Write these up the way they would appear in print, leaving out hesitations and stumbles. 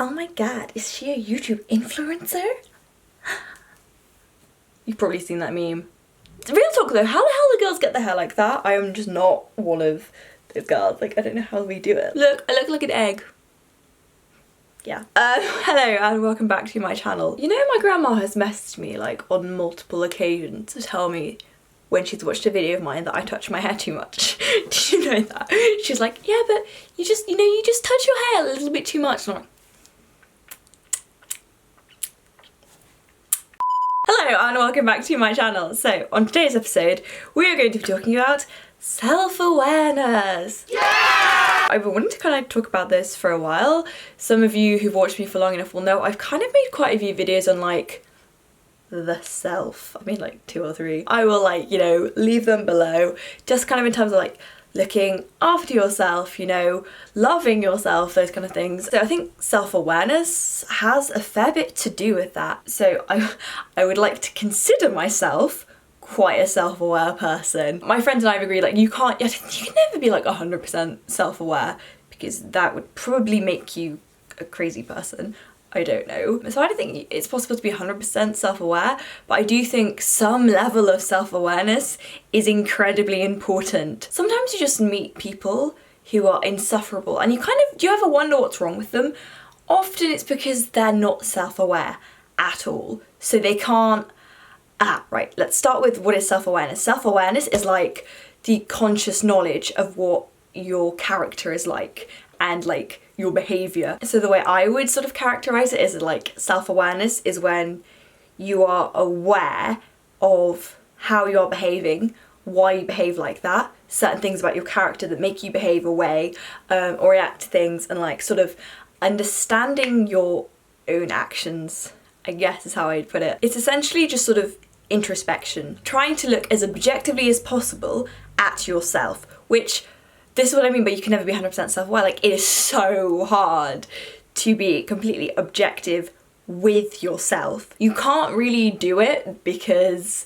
Oh my god, is she a YouTube influencer? You've probably seen that meme. Real talk though, how the hell do girls get their hair like that? I am just not one of those girls. Like, I don't know how we do it. Look, I look like an egg. Yeah. Hello and welcome back to my channel. You know, my grandma has messaged me like on multiple occasions to tell me when she's watched a video of mine that I touch my hair too much. Did you know that? She's like, yeah, but you just, you know, you just touch your hair a little bit too much. And I'm like, hello and welcome back to my channel. So on today's episode, we are going to be talking about self-awareness. Yeah! I've been wanting to kind of talk about this for a while. Some of you who've watched me for long enough will know I've kind of made quite a few videos on like the self. I mean like 2 or 3. I will like, you know, leave them below, just kind of in terms of like looking after yourself, you know, loving yourself, those kind of things. So I think self-awareness has a fair bit to do with that. So I would like to consider myself quite a self-aware person. My friends and I have agreed like you can never be like 100% self-aware because that would probably make you a crazy person. I don't know. So I don't think it's possible to be 100% self-aware, but I do think some level of self-awareness is incredibly important. Sometimes you just meet people who are insufferable and you ever wonder what's wrong with them? Often it's because they're not self-aware at all. So they can't, right, let's start with what is self-awareness. Self-awareness is like the conscious knowledge of what your character is like and like your behavior. So the way I would sort of characterize it is like self-awareness is when you are aware of how you're behaving, why you behave like that, certain things about your character that make you behave a way or react to things, and like sort of understanding your own actions, I guess is how I'd put it. It's essentially just sort of introspection, trying to look as objectively as possible at yourself, which this is what I mean, but you can never be 100% self-aware. Like, it is so hard to be completely objective with yourself. You can't really do it because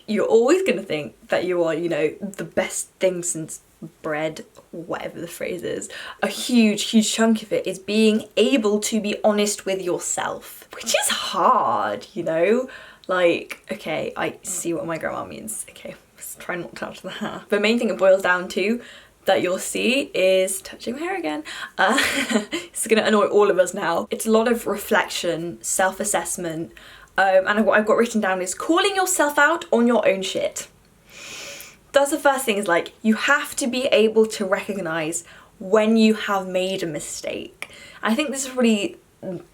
you're always going to think that you are, you know, the best thing since bread, whatever the phrase is. A huge, huge chunk of it is being able to be honest with yourself, which is hard, you know? Like, okay, I see what my grandma means. Okay. Try not to touch the hair. The main thing it boils down to that you'll see is touching my hair again. It's gonna annoy all of us now. It's a lot of reflection, self-assessment, and what I've got written down is calling yourself out on your own shit. That's the first thing, is like you have to be able to recognize when you have made a mistake. I think this is really,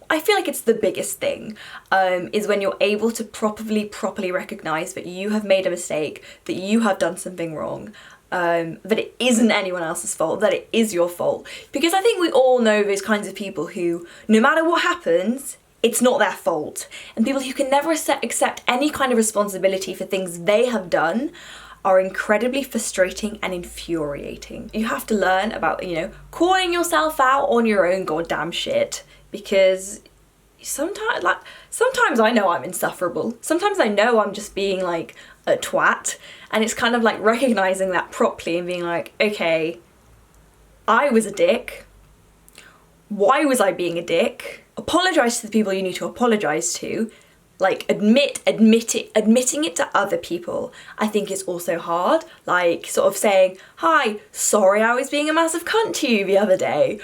I feel like it's the biggest thing, is when you're able to properly recognize that you have made a mistake, that you have done something wrong, that it isn't anyone else's fault, that it is your fault. Because I think we all know those kinds of people who, no matter what happens, it's not their fault. And people who can never accept any kind of responsibility for things they have done are incredibly frustrating and infuriating. You have to learn about, you know, calling yourself out on your own goddamn shit. Because sometimes I know I'm insufferable. Sometimes I know I'm just being like a twat, and it's kind of like recognizing that properly and being like, okay, I was a dick. Why was I being a dick? Apologize to the people you need to apologize to. Like admitting it to other people, I think is also hard. Like sort of saying, hi, sorry I was being a massive cunt to you the other day.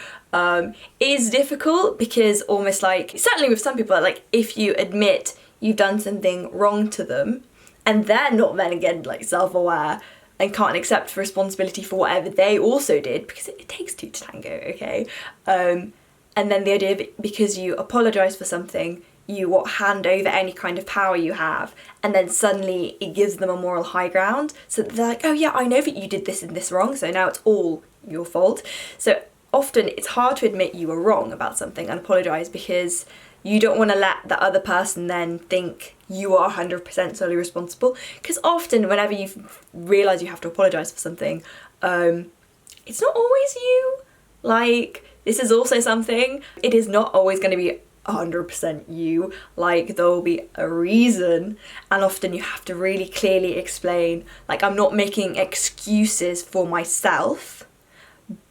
Is difficult because almost like, certainly with some people, like if you admit you've done something wrong to them and they're not then again like self-aware and can't accept responsibility for whatever they also did, because it takes 2 to tango, okay? And then the idea of because you apologise for something, you hand over any kind of power you have, and then suddenly it gives them a moral high ground. So they're like, oh yeah, I know that you did this and this wrong, so now it's all your fault. So often it's hard to admit you were wrong about something and apologise because you don't want to let the other person then think you are 100% solely responsible. Because often whenever you realise you have to apologise for something, it's not always you. Like, this is also something, it is not always going to be 100% you. Like, there will be a reason, and often you have to really clearly explain, like, I'm not making excuses for myself,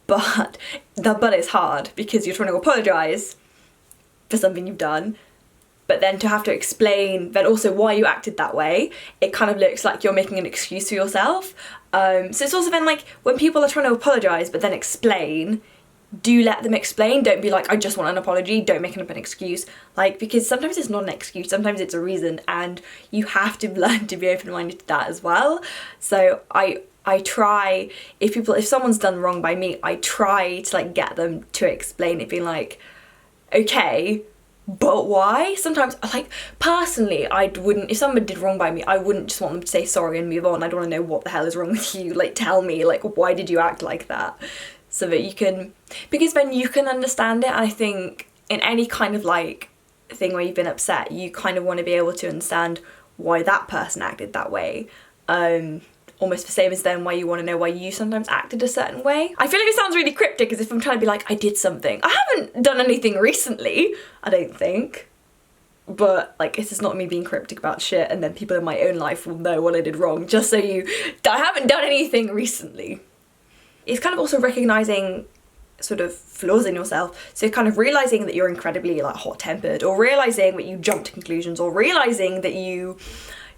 but it's hard because you're trying to apologise for something you've done, but then to have to explain then also why you acted that way, it kind of looks like you're making an excuse for yourself. So it's also then like when people are trying to apologise but then explain, do let them explain. Don't be like, I just want an apology, don't make up an excuse. Like, because sometimes it's not an excuse, sometimes it's a reason, and you have to learn to be open-minded to that as well. So I try, if someone's done wrong by me, I try to like get them to explain it, being like, okay, but why? Sometimes, like, personally, I wouldn't, if someone did wrong by me, I wouldn't just want them to say sorry and move on. I'd want to know what the hell is wrong with you. Like, tell me, like, why did you act like that? So that you can, because then you can understand it. And I think in any kind of like thing where you've been upset, you kind of want to be able to understand why that person acted that way. Almost the same as then why you want to know why you sometimes acted a certain way. I feel like it sounds really cryptic, as if I'm trying to be like, I did something. I haven't done anything recently, I don't think. But like, this is not me being cryptic about shit, and then people in my own life will know what I did wrong, just so I haven't done anything recently. It's kind of also recognising sort of flaws in yourself. So kind of realising that you're incredibly like hot-tempered, or realising that you jump to conclusions, or realising that you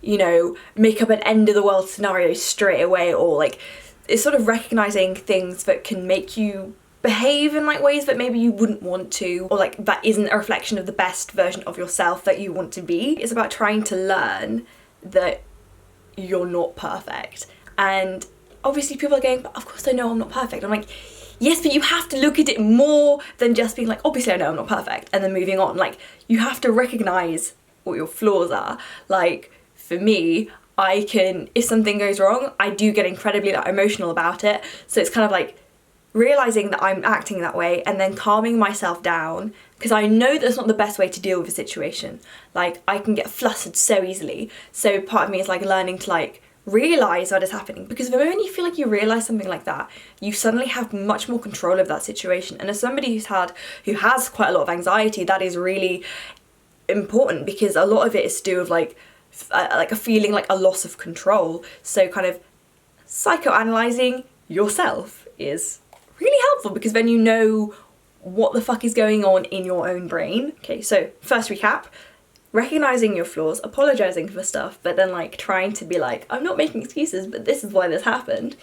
know, make up an end of the world scenario straight away, or like, it's sort of recognising things that can make you behave in like ways that maybe you wouldn't want to, or like that isn't a reflection of the best version of yourself that you want to be. It's about trying to learn that you're not perfect. And obviously people are going, but of course I know I'm not perfect. I'm like, yes, but you have to look at it more than just being like, obviously I know I'm not perfect, and then moving on. Like, you have to recognise what your flaws are. Like, for me, I can, if something goes wrong, I do get incredibly like emotional about it. So it's kind of like realising that I'm acting that way and then calming myself down, because I know that's not the best way to deal with a situation. Like, I can get flustered so easily. So part of me is like learning to like realise what is happening, because the moment you feel like you realise something like that, you suddenly have much more control of that situation. And as somebody who has quite a lot of anxiety, that is really important, because a lot of it is to do with like a feeling like a loss of control. So kind of psychoanalysing yourself is really helpful, because then you know what the fuck is going on in your own brain. Okay, so first recap: recognising your flaws, apologising for stuff, but then like trying to be like, I'm not making excuses, but this is why this happened,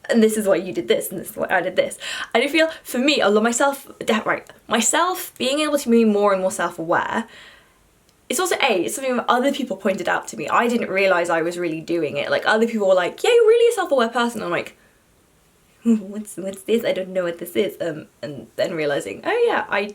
and this is why you did this, and this is why I did this. And I feel, for me, a lot myself being able to be more and more self-aware, it's also it's something that other people pointed out to me. I didn't realise I was really doing it. Like, other people were like, yeah, you're really a self-aware person. I'm like, what's this? I don't know what this is. And then realising, oh yeah, I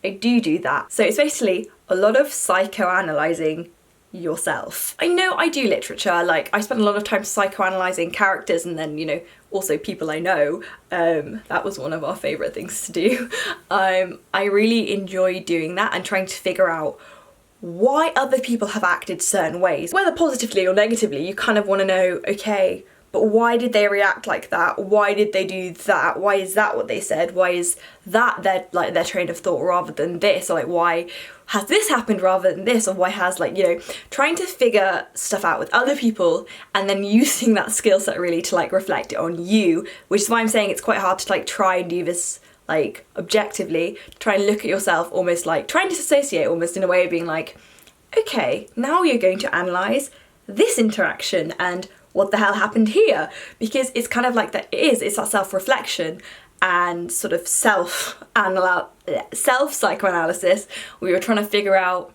do that. So it's basically a lot of psychoanalysing yourself. I know I do literature, like I spend a lot of time psychoanalysing characters, and then, you know, also people I know. That was one of our favourite things to do. I really enjoy doing that and trying to figure out why other people have acted certain ways, whether positively or negatively. You kind of want to know, okay, but why did they react like that? Why did they do that? Why is that what they said? Why is that their train of thought rather than this? Or like, why has this happened rather than this? Or why has, like, you know, trying to figure stuff out with other people and then using that skill set really to like reflect it on you, which is why I'm saying it's quite hard to like try and do this like objectively, try and look at yourself, almost like trying to disassociate, almost in a way of being like, okay, now you're going to analyse this interaction and what the hell happened here, because it's kind of like that. It's that self-reflection and sort of self-psychoanalysis, where you're trying to figure out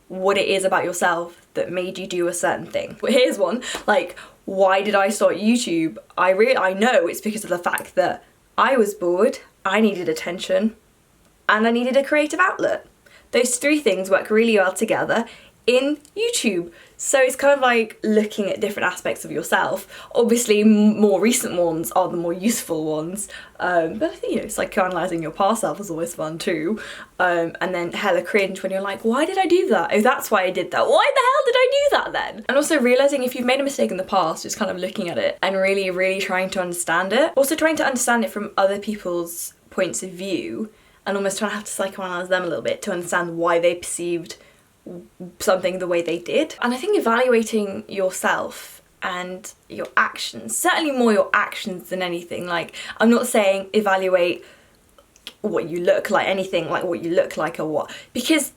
what it is about yourself that made you do a certain thing. But here's one, like, why did I start YouTube? I know it's because of the fact that I was bored, I needed attention, and I needed a creative outlet. Those three things work really well together in YouTube. So it's kind of like looking at different aspects of yourself. Obviously, more recent ones are the more useful ones, but I think, you know, psychoanalysing your past self is always fun too. And then hella cringe when you're like, why did I do that? Oh, that's why I did that. Why the hell did I do that then? And also realising if you've made a mistake in the past, just kind of looking at it and really, really trying to understand it. Also trying to understand it from other people's points of view, and almost trying to have to psychoanalyse them a little bit to understand why they perceived something the way they did. And I think evaluating yourself and your actions, certainly more your actions than anything. Like, I'm not saying evaluate what you look like, anything like what you look like or what, because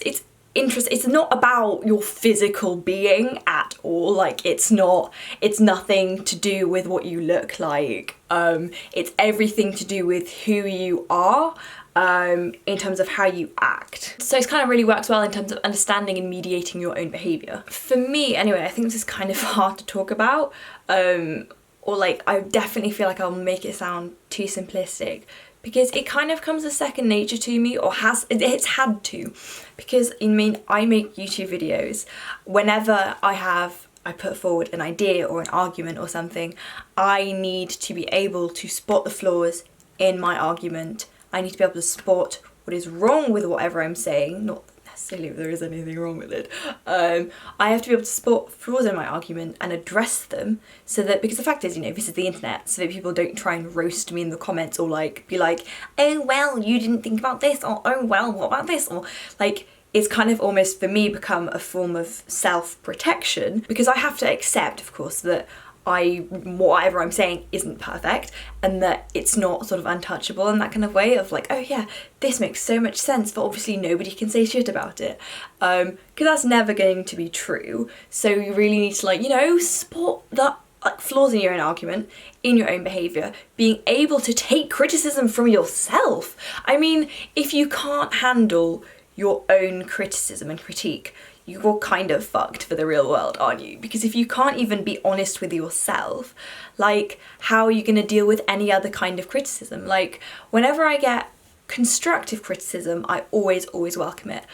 it's interesting. It's not about your physical being at all. Like it's nothing to do with what you look like. It's everything to do with who you are, in terms of how you act. So it kind of really works well in terms of understanding and mediating your own behaviour. For me anyway, I think this is kind of hard to talk about, or like I definitely feel like I'll make it sound too simplistic, because it kind of comes as second nature to me, or it's had to, because I mean I make YouTube videos. Whenever I put forward an idea or an argument or something, I need to be able to spot the flaws in my argument. I need to be able to spot what is wrong with whatever I'm saying, not necessarily if there is anything wrong with it. I have to be able to spot flaws in my argument and address them, so that, because the fact is, you know, this is the internet, so that people don't try and roast me in the comments, or like be like, oh well, you didn't think about this, or oh well, what about this, or like, it's kind of almost for me become a form of self-protection, because I have to accept, of course, that whatever I'm saying isn't perfect, and that it's not sort of untouchable in that kind of way of like, oh yeah, this makes so much sense, but obviously nobody can say shit about it, because that's never going to be true. So you really need to, like, you know, spot the like flaws in your own argument, in your own behaviour, being able to take criticism from yourself. I mean, if you can't handle your own criticism and critique, you're kind of fucked for the real world, aren't you? Because if you can't even be honest with yourself, like, how are you going to deal with any other kind of criticism? Like, whenever I get constructive criticism, I always welcome it.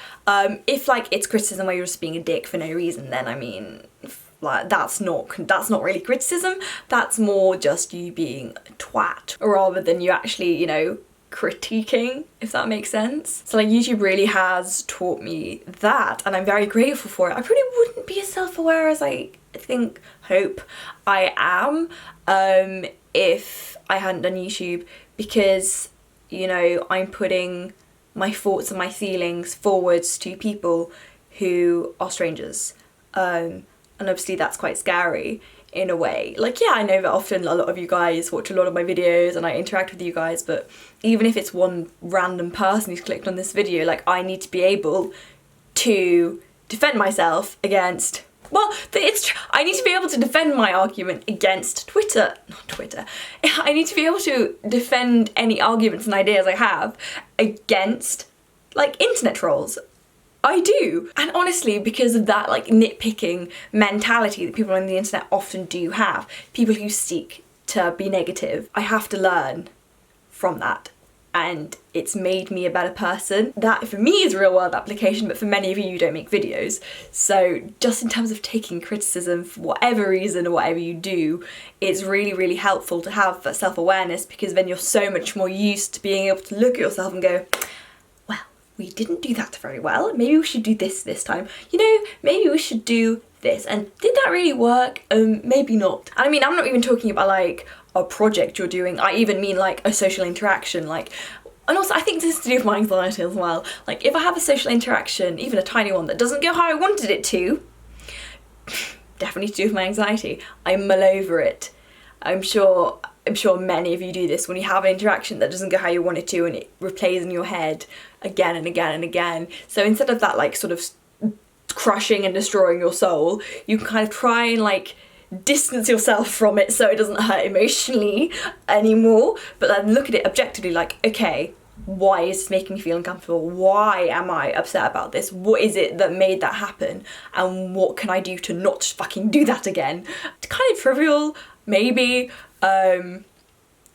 If like it's criticism where you're just being a dick for no reason, then I mean, like, that's not really criticism. That's more just you being a twat, rather than you actually, you know, critiquing, if that makes sense. So like YouTube really has taught me that, and I'm very grateful for it. I probably wouldn't be as self-aware as I hope I am, if I hadn't done YouTube, because, you know, I'm putting my thoughts and my feelings forwards to people who are strangers, and obviously that's quite scary in a way. Like, yeah, I know that often a lot of you guys watch a lot of my videos and I interact with you guys, but even if it's one random person who's clicked on this video, like, I need to be able to defend myself against, well, I need to be able to defend my argument against not Twitter. I need to be able to defend any arguments and ideas I have against, like, internet trolls. I do. And honestly, because of that, like, nitpicking mentality that people on the internet often do have, people who seek to be negative, I have to learn from that. And it's made me a better person. That for me is a real world application, but for many of you, you don't make videos. So just in terms of taking criticism for whatever reason or whatever you do, it's really, really helpful to have that self-awareness, because then you're so much more used to being able to look at yourself and go, we didn't do that very well, maybe we should do this time. You know, maybe we should do this. And did that really work? Maybe not. I mean, I'm not even talking about like a project you're doing. I even mean like a social interaction, like, and also I think this is to do with my anxiety as well. Like, if I have a social interaction, even a tiny one, that doesn't go how I wanted it to, definitely to do with my anxiety. I mull over it. I'm sure many of you do this when you have an interaction that doesn't go how you want it to, and it replays in your head again and again and again. So instead of that, like, sort of crushing and destroying your soul, you can kind of try and like distance yourself from it so it doesn't hurt emotionally anymore, but then look at it objectively, like, okay, why is this making me feel uncomfortable? Why am I upset about this? What is it that made that happen? And what can I do to not fucking do that again? It's kind of trivial, maybe.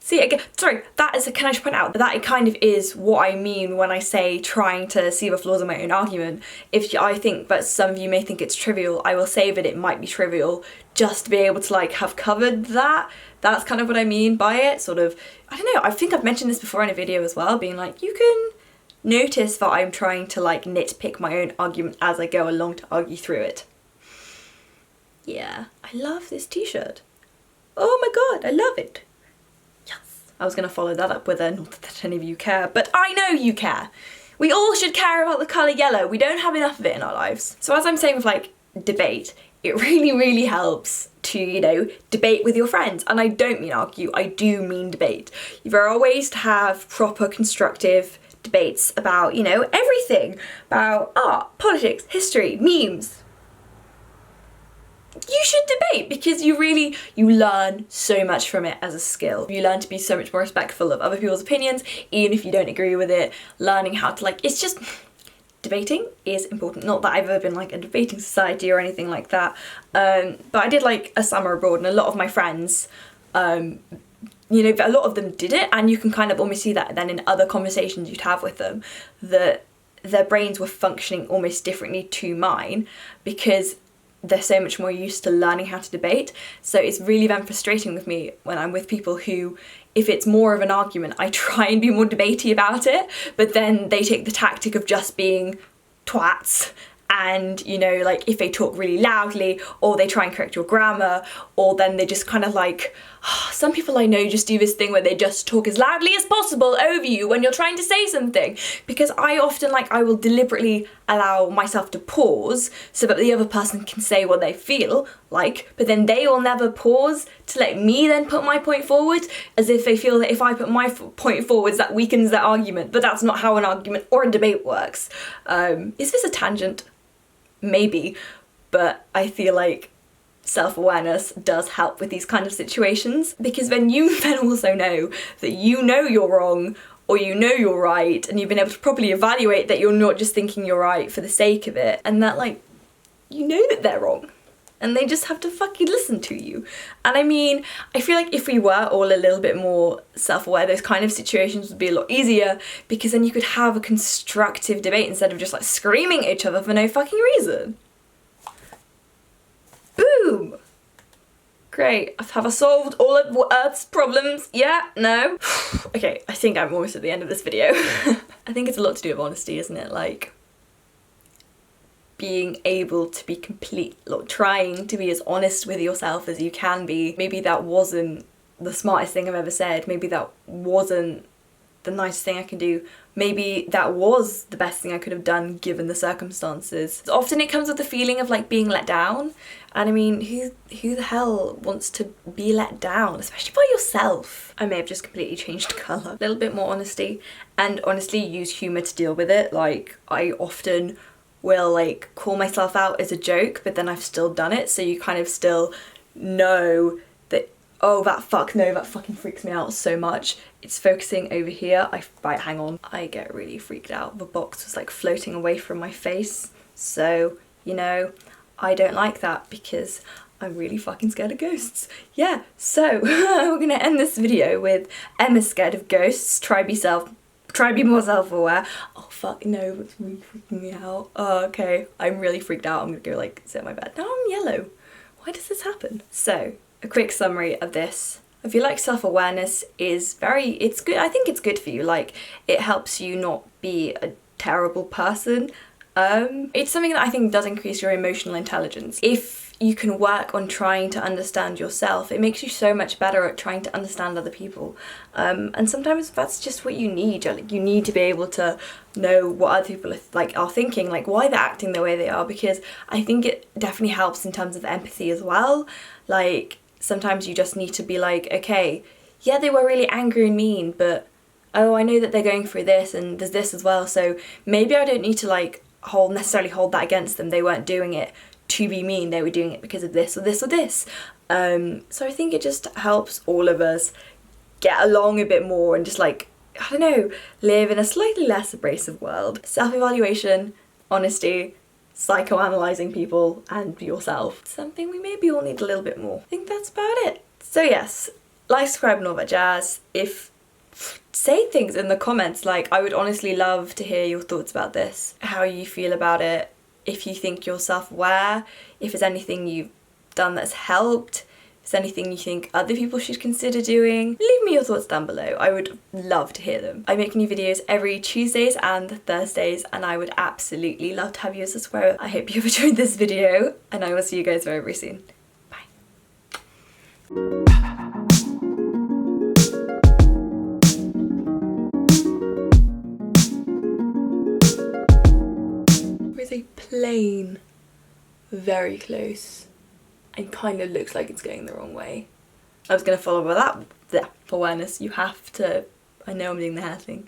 See, again, sorry, that is, can I just point out that it kind of is what I mean when I say trying to see the flaws in my own argument. If I think that some of you may think it's trivial, I will say that it might be trivial just to be able to like have covered that. That's kind of what I mean by it, sort of. I don't know, I think I've mentioned this before in a video as well, being like, you can notice that I'm trying to like nitpick my own argument as I go along to argue through it. Yeah, I love this t-shirt. Oh my god, I love it. I was going to follow that up with a, not that any of you care, but I know you care. We all should care about the colour yellow. We don't have enough of it in our lives. So as I'm saying with like debate, it really, really helps to, you know, debate with your friends. And I don't mean argue, I do mean debate. There are ways to have proper constructive debates about, you know, everything, about art, politics, history, memes. You should debate because you learn so much from it as a skill. You learn to be so much more respectful of other people's opinions, even if you don't agree with it. Learning how to, like, it's just, debating is important. Not that I've ever been like a debating society or anything like that, but I did like a summer abroad, and a lot of my friends, you know, a lot of them did it, and you can kind of almost see that then in other conversations you'd have with them, that their brains were functioning almost differently to mine because they're so much more used to learning how to debate. So it's really then frustrating with me when I'm with people who, if it's more of an argument, I try and be more debatey about it, but then they take the tactic of just being twats. And, you know, like if they talk really loudly, or they try and correct your grammar, or then they just kind of like, some people I know just do this thing where they just talk as loudly as possible over you when you're trying to say something. Because I often, like, I will deliberately allow myself to pause so that the other person can say what they feel like, but then they will never pause to let me then put my point forward, as if they feel that if I put my point forwards that weakens their argument. But that's not how an argument or a debate works. Is this a tangent? Maybe, but I feel like self-awareness does help with these kind of situations, because then you then also know that you know you're wrong, or you know you're right, and you've been able to properly evaluate that you're not just thinking you're right for the sake of it, and that, like, you know that they're wrong and they just have to fucking listen to you. And I mean, I feel like if we were all a little bit more self-aware, those kind of situations would be a lot easier, because then you could have a constructive debate instead of just like screaming at each other for no fucking reason. Boom! Great. Have I solved all of Earth's problems? Yeah? No? Okay, I think I'm almost at the end of this video. I think it's a lot to do with honesty, isn't it? Like, being able to be trying to be as honest with yourself as you can be. Maybe that wasn't the smartest thing I've ever said. Maybe that wasn't the nicest thing I can do. Maybe that was the best thing I could have done given the circumstances. Often it comes with the feeling of like being let down. And I mean, who the hell wants to be let down, especially by yourself? I may have just completely changed colour. A little bit more honesty, and honestly use humour to deal with it. Like, I often will like call myself out as a joke, but then I've still done it, so you kind of still know that, oh, that fucking freaks me out so much. It's focusing over here. Right, hang on. I get really freaked out. The box was like floating away from my face. So, you know, I don't like that because I'm really fucking scared of ghosts. Yeah, so we're gonna end this video with Emma's scared of ghosts. Try be more self-aware. Oh fuck, no, it's really freaking me out. Oh, okay, I'm really freaked out. I'm gonna go like sit on my bed. Now I'm yellow. Why does this happen? So, a quick summary of this. I feel like self-awareness is it's good. I think it's good for you. Like, it helps you not be a terrible person. It's something that I think does increase your emotional intelligence. If you can work on trying to understand yourself, it makes you so much better at trying to understand other people. And sometimes that's just what you need. Like, you need to be able to know what other people are thinking, like why they're acting the way they are, because I think it definitely helps in terms of empathy as well. Like, sometimes you just need to be like, okay, yeah, they were really angry and mean, but oh, I know that they're going through this and there's this as well, so maybe I don't need to like necessarily hold that against them. They weren't doing it to be mean, they were doing it because of this or this or this. So I think it just helps all of us get along a bit more and just like, I don't know, live in a slightly less abrasive world. Self-evaluation, honesty, psychoanalysing people and yourself. Something we maybe all need a little bit more. I think that's about it. So yes, like, subscribe and all that jazz. Say things in the comments, like I would honestly love to hear your thoughts about this, how you feel about it, if you think you're self-aware, if there's anything you've done that's helped, if there's anything you think other people should consider doing. Leave me your thoughts down below. I would love to hear them. I make new videos every Tuesdays and Thursdays, and I would absolutely love to have you as a subscriber. I hope you've enjoyed this video, and I will see you guys very, very soon. Bye. There is a plane very close. and kind of looks like it's going the wrong way. I was going to follow with that awareness. You have to, I know I'm doing the hair thing,